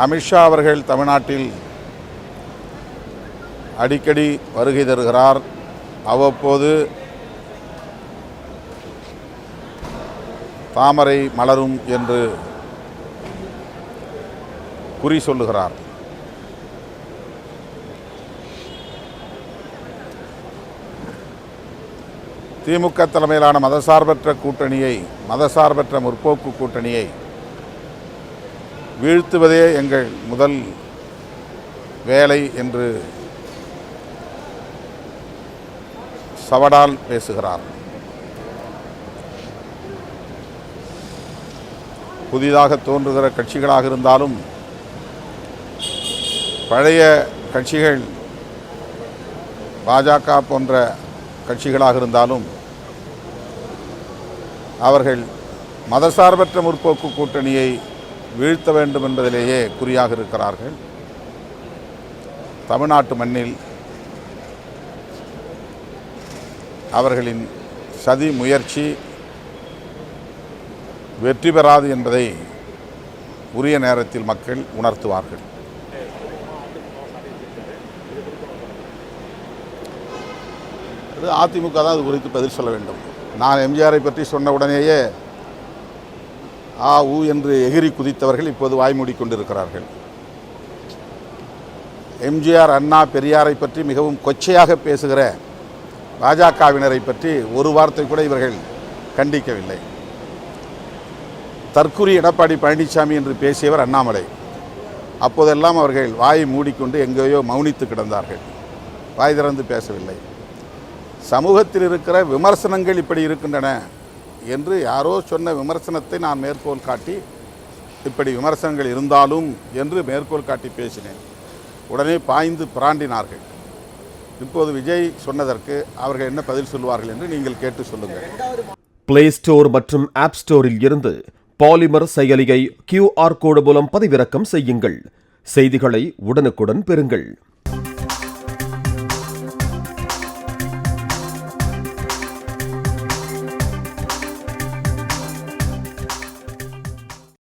அமித்ஷா அவர்கள் தமிழ்நாட்டில் அடிக்கடி வருகை தருகிறார். அவ்வப்போது தாமரை மலரும் என்று குறி சொல்லுகிறார். திமுக தலைமையிலான மதசார்பற்ற முற்போக்கு கூட்டணியை வீழ்த்துவதே எங்கள் முதல் வேலை என்று சவடால் பேசுகிறார். புதிதாக தோன்றுகிற கட்சிகளாக இருந்தாலும் பழைய கட்சிகள் பாஜக போன்ற கட்சிகளாக இருந்தாலும் அவர்கள் மதசார்பற்ற முற்போக்கு கூட்டணியை வீழ்த்த வேண்டும் என்பதிலேயே குறியாக இருக்கிறார்கள். தமிழ்நாட்டு மண்ணில் அவர்களின் சதி முயற்சி வெற்றி பெறாது என்பதை உரிய நேரத்தில் மக்கள் உணர்த்துவார்கள். அதிமுக தான் அது குறித்து பதில் சொல்ல வேண்டும். நான் எம்ஜிஆரை பற்றி சொன்ன உடனேயே ஊ என்று எகிரி குதித்தவர்கள் இப்போது வாய் மூடிக்கொண்டிருக்கிறார்கள். எம்ஜிஆர், அண்ணா, பெரியாரை பற்றி மிகவும் கொச்சையாக பேசுகிற பாஜகவினரை பற்றி ஒரு வார்த்தை கூட இவர்கள் கண்டிக்கவில்லை. தற்குறி எடப்பாடி பழனிசாமி என்று பேசியவர் அண்ணாமலை. அப்போதெல்லாம் அவர்கள் வாயை மூடிக்கொண்டு எங்கேயோ மௌனித்து கிடந்தார்கள், வாய் திறந்து பேசவில்லை. சமூகத்தில் இருக்கிற விமர்சனங்கள் இப்படி இருக்கின்றன என்று யாரோ சொன்ன விமர்சனத்தை நான் மேற்கோள் காட்டி இப்படி விமர்சனங்கள் இருந்தாலும் என்று மேற்கோள் காட்டி பேசினேன். உடனே பாய்ந்து பிராண்டினார்கள். இப்போது விஜய் சொன்னதற்கு அவர்கள் என்ன பதில் சொல்வார்கள் என்று நீங்கள் கேட்டு சொல்லுங்கள். பிளே ஸ்டோர் மற்றும் ஆப் ஸ்டோரில் இருந்து பாலிமர் செயலியை QR கோடு மூலம் பதிவிறக்கம் செய்யுங்கள். செய்திகளை உடனுக்குடன் பெறுங்கள்.